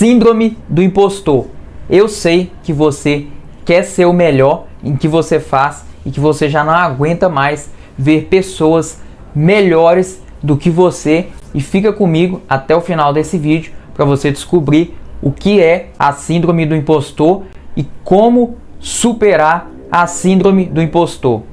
Síndrome do impostor. Eu sei que você quer ser o melhor em que você faz e que você já não aguenta mais ver pessoas melhores do que você, e fica comigo até o final desse vídeo para você descobrir o que é a síndrome do impostor e como superar a síndrome do impostor.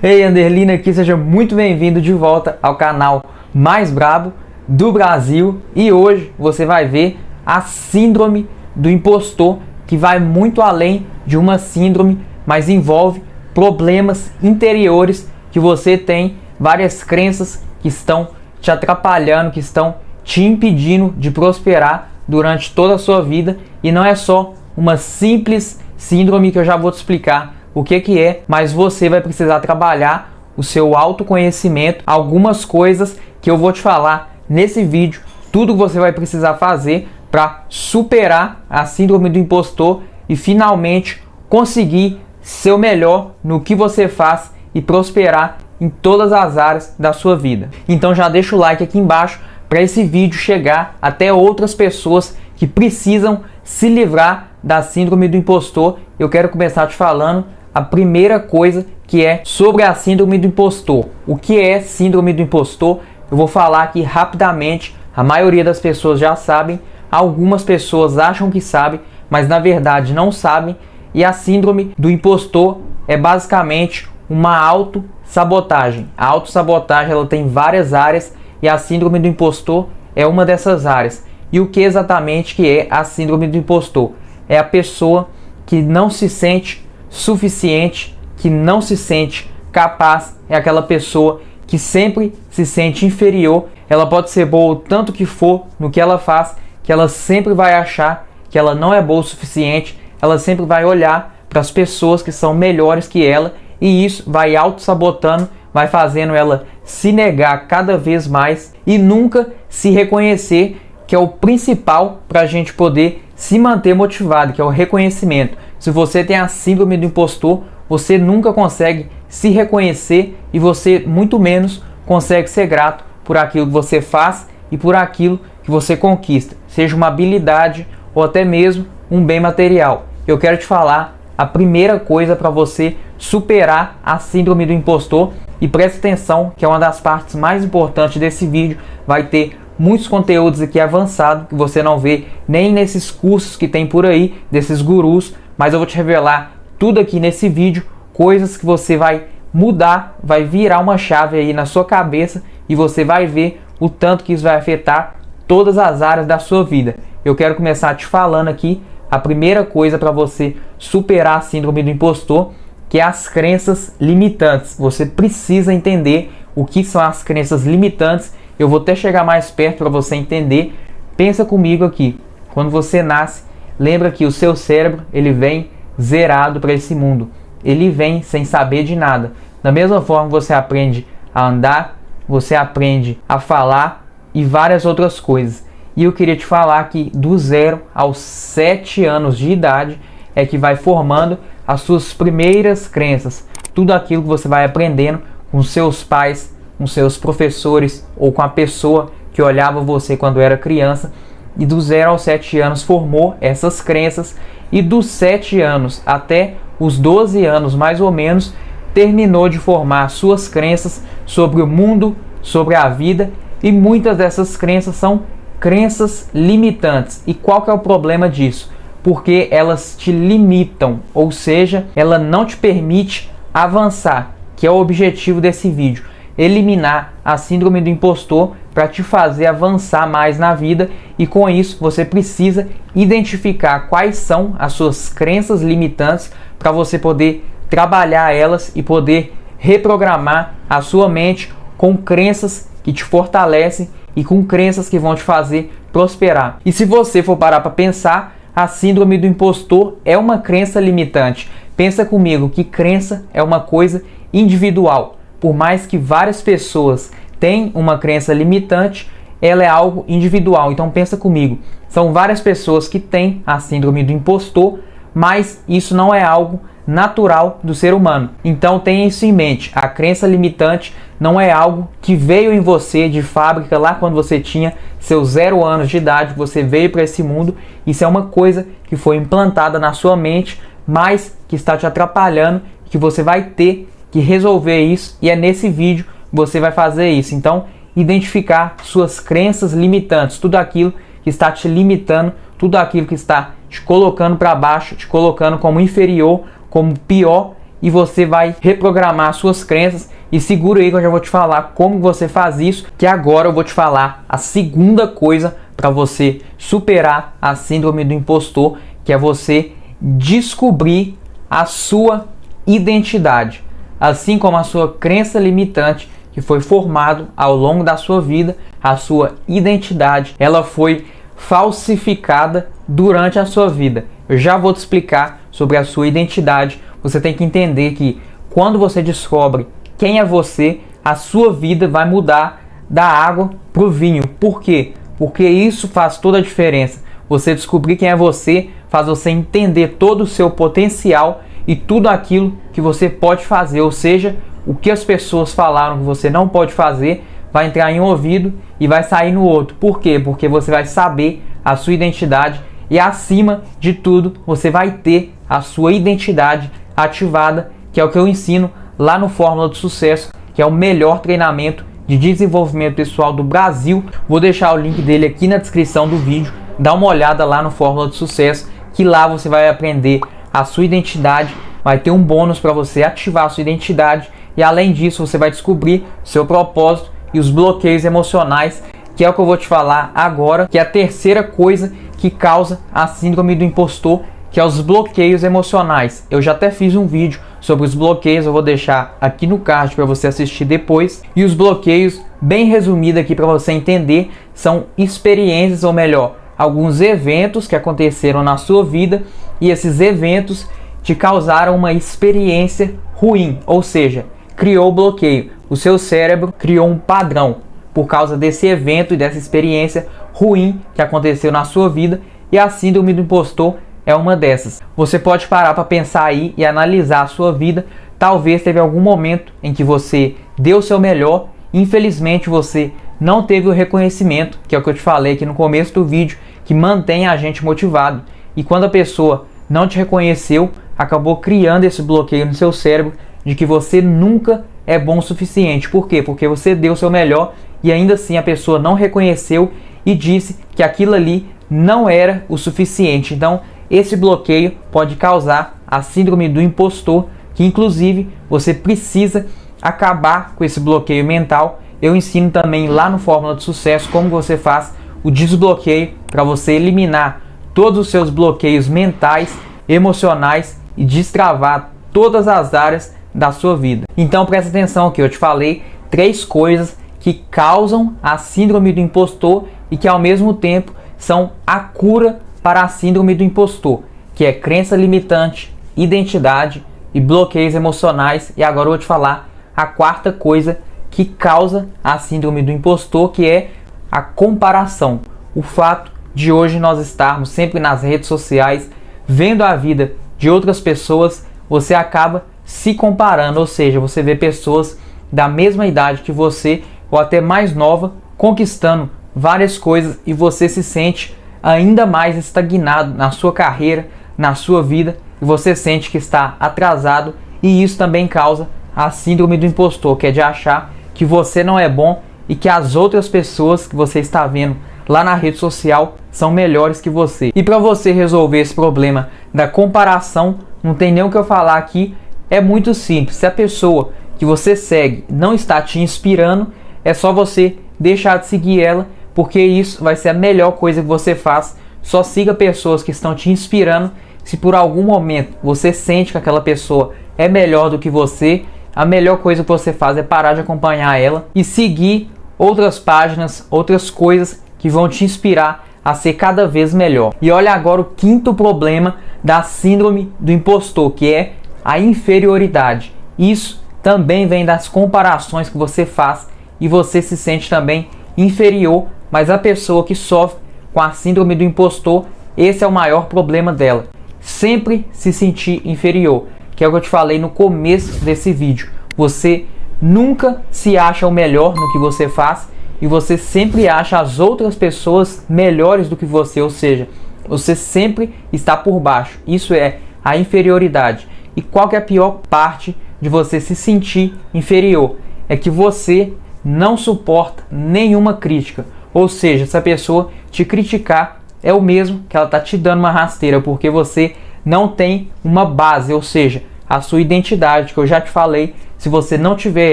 Ei, Anderlina aqui, seja muito bem-vindo de volta ao canal mais brabo do Brasil, e hoje você vai ver a síndrome do impostor, que vai muito além de uma síndrome, mas envolve problemas interiores que você tem, várias crenças que estão te atrapalhando, que estão te impedindo de prosperar durante toda a sua vida. E não é só uma simples síndrome, que eu já vou te explicar o que é, mas você vai precisar trabalhar o seu autoconhecimento, algumas coisas que eu vou te falar nesse vídeo, tudo que você vai precisar fazer para superar a síndrome do impostor e finalmente conseguir ser o melhor no que você faz e prosperar em todas as áreas da sua vida. Então já deixa o like aqui embaixo para esse vídeo chegar até outras pessoas que precisam se livrar da síndrome do impostor. Eu quero começar te falando a primeira coisa, que é sobre a síndrome do impostor. O que é síndrome do impostor? Eu vou falar aqui rapidamente. A maioria das pessoas já sabem, algumas pessoas acham que sabem, mas na verdade não sabem. E a síndrome do impostor é basicamente uma autossabotagem. A autossabotagem, ela tem várias áreas e a síndrome do impostor é uma dessas áreas. E o que exatamente que é a síndrome do impostor? É a pessoa que não se sente suficiente, que não se sente capaz, é aquela pessoa que sempre se sente inferior. Ela pode ser boa o tanto que for no que ela faz, que ela sempre vai achar que ela não é boa o suficiente, ela sempre vai olhar para as pessoas que são melhores que ela, e isso vai auto-sabotando, vai fazendo ela se negar cada vez mais e nunca se reconhecer, que é o principal para a gente poder se manter motivado, que é o reconhecimento. Se você tem a síndrome do impostor, você nunca consegue se reconhecer e você muito menos consegue ser grato por aquilo que você faz e por aquilo que você conquista, seja uma habilidade ou até mesmo um bem material. Eu quero te falar a primeira coisa para você superar a síndrome do impostor, e preste atenção que é uma das partes mais importantes desse vídeo. Vai ter muitos conteúdos aqui avançados que você não vê nem nesses cursos que tem por aí, desses gurus, mas eu vou te revelar tudo aqui nesse vídeo, coisas que você vai mudar, vai virar uma chave aí na sua cabeça e você vai ver o tanto que isso vai afetar todas as áreas da sua vida. Eu quero começar te falando aqui a primeira coisa para você superar a síndrome do impostor, que é as crenças limitantes. Você precisa entender o que são as crenças limitantes. Eu vou até chegar mais perto para você entender. Pensa comigo aqui. Quando você nasce, lembra que o seu cérebro, ele vem zerado para esse mundo. Ele vem sem saber de nada. Da mesma forma, você aprende a andar, você aprende a falar e várias outras coisas. E eu queria te falar que do 0 aos 7 anos de idade é que vai formando as suas primeiras crenças. Tudo aquilo que você vai aprendendo com seus pais, com seus professores ou com a pessoa que olhava você quando era criança. E do 0 aos 7 anos formou essas crenças, e dos 7 anos até os 12 anos mais ou menos terminou de formar suas crenças sobre o mundo, sobre a vida, e muitas dessas crenças são crenças limitantes. E qual que é o problema disso? Porque elas te limitam, ou seja, ela não te permite avançar, que é o objetivo desse vídeo. Eliminar a síndrome do impostor para te fazer avançar mais na vida, e com isso você precisa identificar quais são as suas crenças limitantes para você poder trabalhar elas e poder reprogramar a sua mente com crenças que te fortalecem e com crenças que vão te fazer prosperar. E se você for parar para pensar, a síndrome do impostor é uma crença limitante. Pensa comigo que crença é uma coisa individual. Por mais que várias pessoas tenham uma crença limitante, ela é algo individual. Então pensa comigo, são várias pessoas que têm a síndrome do impostor, mas isso não é algo natural do ser humano. Então tenha isso em mente. A crença limitante não é algo que veio em você de fábrica lá quando você tinha seus 0 anos de idade, você veio para esse mundo. Isso é uma coisa que foi implantada na sua mente, mas que está te atrapalhando, que você vai ter que resolver isso, e é nesse vídeo que você vai fazer isso. Então, identificar suas crenças limitantes, tudo aquilo que está te limitando, tudo aquilo que está te colocando para baixo, te colocando como inferior, como pior, e você vai reprogramar suas crenças. E segura aí que eu já vou te falar como você faz isso, que agora eu vou te falar a segunda coisa para você superar a síndrome do impostor, que é você descobrir a sua identidade. Assim como a sua crença limitante que foi formado ao longo da sua vida, a sua identidade, ela foi falsificada durante a sua vida. Eu já vou te explicar sobre a sua identidade. Você tem que entender que quando você descobre quem é você, a sua vida vai mudar da água para o vinho. Por quê? Porque isso faz toda a diferença. Você descobrir quem é você faz você entender todo o seu potencial e tudo aquilo que você pode fazer. Ou seja, o que as pessoas falaram que você não pode fazer vai entrar em um ouvido e vai sair no outro. Por quê? Porque você vai saber a sua identidade e, acima de tudo, você vai ter a sua identidade ativada, que é o que eu ensino lá no Fórmula do Sucesso, que é o melhor treinamento de desenvolvimento pessoal do Brasil. Vou deixar o link dele aqui na descrição do vídeo. Dá uma olhada lá no Fórmula do Sucesso, que lá você vai aprender a sua identidade, vai ter um bônus para você ativar a sua identidade, e além disso você vai descobrir seu propósito e os bloqueios emocionais, que é o que eu vou te falar agora, que é a terceira coisa que causa a síndrome do impostor, que é os bloqueios emocionais. Eu já até fiz um vídeo sobre os bloqueios, eu vou deixar aqui no card para você assistir depois. E os bloqueios, bem resumido aqui para você entender, são experiências, ou melhor, alguns eventos que aconteceram na sua vida, e esses eventos te causaram uma experiência ruim, ou seja, criou bloqueio. O seu cérebro criou um padrão por causa desse evento e dessa experiência ruim que aconteceu na sua vida, e a síndrome do impostor é uma dessas. Você pode parar para pensar aí e analisar a sua vida. Talvez teve algum momento em que você deu o seu melhor, infelizmente você não teve o reconhecimento, que é o que eu te falei aqui no começo do vídeo, que mantém a gente motivado. E quando a pessoa não te reconheceu, acabou criando esse bloqueio no seu cérebro de que você nunca é bom o suficiente. Por quê? Porque você deu o seu melhor e ainda assim a pessoa não reconheceu e disse que aquilo ali não era o suficiente. Então, esse bloqueio pode causar a síndrome do impostor, que inclusive você precisa acabar com esse bloqueio mental. Eu ensino também lá no Fórmula do Sucesso como você faz o desbloqueio para você eliminar todos os seus bloqueios mentais, emocionais e destravar todas as áreas da sua vida. Então presta atenção que eu te falei 3 coisas que causam a síndrome do impostor e que ao mesmo tempo são a cura para a síndrome do impostor, que é crença limitante, identidade e bloqueios emocionais. E agora eu vou te falar a 4ª coisa que causa a síndrome do impostor, que é a comparação. O fato de hoje nós estarmos sempre nas redes sociais, vendo a vida de outras pessoas, você acaba se comparando, ou seja, você vê pessoas da mesma idade que você, ou até mais nova, conquistando várias coisas, e você se sente ainda mais estagnado na sua carreira, na sua vida, e você sente que está atrasado, e isso também causa a síndrome do impostor, que é de achar que você não é bom e que as outras pessoas que você está vendo lá na rede social são melhores que você. E para você resolver esse problema da comparação, não tem nem o que eu falar aqui, é muito simples. Se a pessoa que você segue não está te inspirando, é só você deixar de seguir ela, porque isso vai ser a melhor coisa que você faz. Só siga pessoas que estão te inspirando. Se por algum momento você sente que aquela pessoa é melhor do que você, a melhor coisa que você faz é parar de acompanhar ela e seguir outras páginas, outras coisas que vão te inspirar a ser cada vez melhor. E olha agora o 5º problema da síndrome do impostor, que é a inferioridade. Isso também vem das comparações que você faz e você se sente também inferior, mas a pessoa que sofre com a síndrome do impostor, esse é o maior problema dela. Sempre se sentir inferior. que é o que eu te falei no começo desse vídeo. Você nunca se acha o melhor no que você faz e você sempre acha as outras pessoas melhores do que você, ou seja, você sempre está por baixo. Isso é a inferioridade. E qual que é a pior parte de você se sentir inferior? É que você não suporta nenhuma crítica. Ou seja, se a pessoa te criticar, é o mesmo que ela está te dando uma rasteira, porque você não tem uma base, ou seja, a sua identidade, que eu já te falei, se você não tiver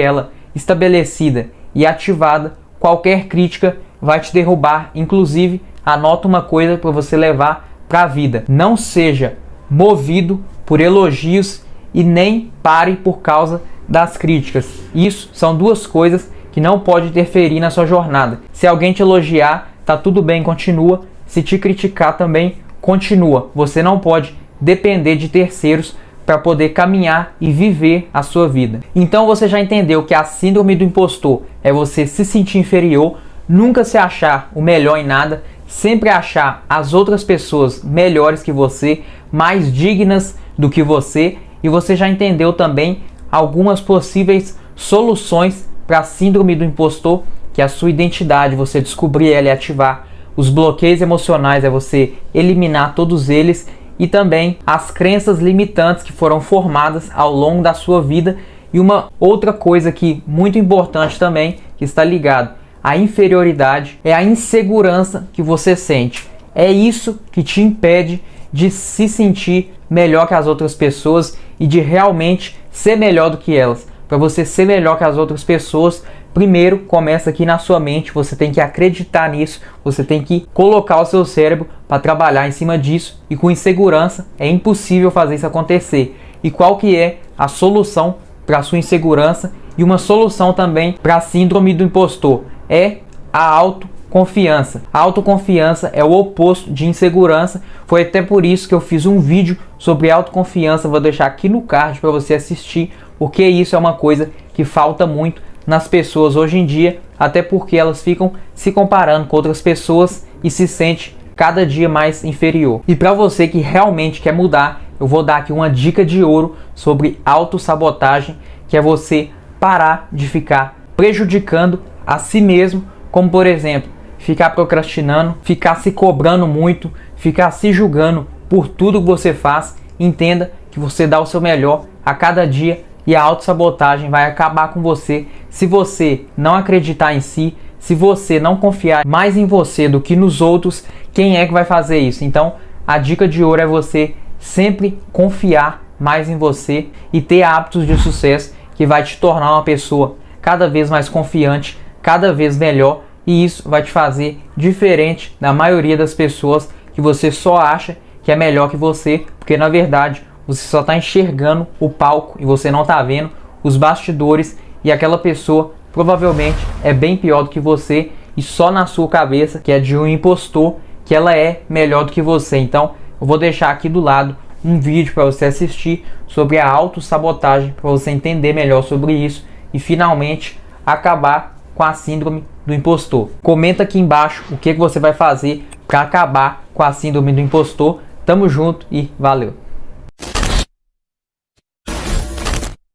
ela estabelecida e ativada, qualquer crítica vai te derrubar. Inclusive, anota uma coisa para você levar para a vida: não seja movido por elogios e nem pare por causa das críticas. Isso são duas coisas que não pode interferir na sua jornada. Se alguém te elogiar, tá tudo bem, continua. Se te criticar também, continua. Você não pode depender de terceiros para poder caminhar e viver a sua vida. Então você já entendeu que a síndrome do impostor é você se sentir inferior, nunca se achar o melhor em nada, sempre achar as outras pessoas melhores que você, mais dignas do que você, e você já entendeu também algumas possíveis soluções para a síndrome do impostor, que é a sua identidade, você descobrir ela e ativar. Os bloqueios emocionais é você eliminar todos eles, e também as crenças limitantes que foram formadas ao longo da sua vida. E uma outra coisa que muito importante também, que está ligado à inferioridade, é a insegurança que você sente. É isso que te impede de se sentir melhor que as outras pessoas e de realmente ser melhor do que elas. Para você ser melhor que as outras pessoas, primeiro começa aqui na sua mente. Você tem que acreditar nisso, você tem que colocar o seu cérebro para trabalhar em cima disso, e com insegurança é impossível fazer isso acontecer. E qual que é a solução para a sua insegurança e uma solução também para a síndrome do impostor? É a autoconfiança. A autoconfiança é o oposto de insegurança. Foi até por isso que eu fiz um vídeo sobre autoconfiança, vou deixar aqui no card para você assistir, porque isso é uma coisa que falta muito nas pessoas hoje em dia, até porque elas ficam se comparando com outras pessoas e se sente cada dia mais inferior. E para você que realmente quer mudar, eu vou dar aqui uma dica de ouro sobre autossabotagem, que é você parar de ficar prejudicando a si mesmo, como por exemplo, ficar procrastinando, ficar se cobrando muito, ficar se julgando por tudo que você faz. Entenda que você dá o seu melhor a cada dia, e a autossabotagem vai acabar com você se você não acreditar em si, se você não confiar mais em você do que nos outros. Quem é que vai fazer isso? Então, a dica de ouro é você sempre confiar mais em você e ter hábitos de sucesso, que vai te tornar uma pessoa cada vez mais confiante, cada vez melhor, e isso vai te fazer diferente da maioria das pessoas que você só acha que é melhor que você, porque na verdade você só está enxergando o palco e você não está vendo os bastidores, e aquela pessoa provavelmente é bem pior do que você, e só na sua cabeça, que é de um impostor, que ela é melhor do que você. Então eu vou deixar aqui do lado um vídeo para você assistir sobre a autossabotagem, para você entender melhor sobre isso e finalmente acabar com a síndrome do impostor. Comenta aqui embaixo o que você vai fazer para acabar com a síndrome do impostor. Tamo junto e valeu!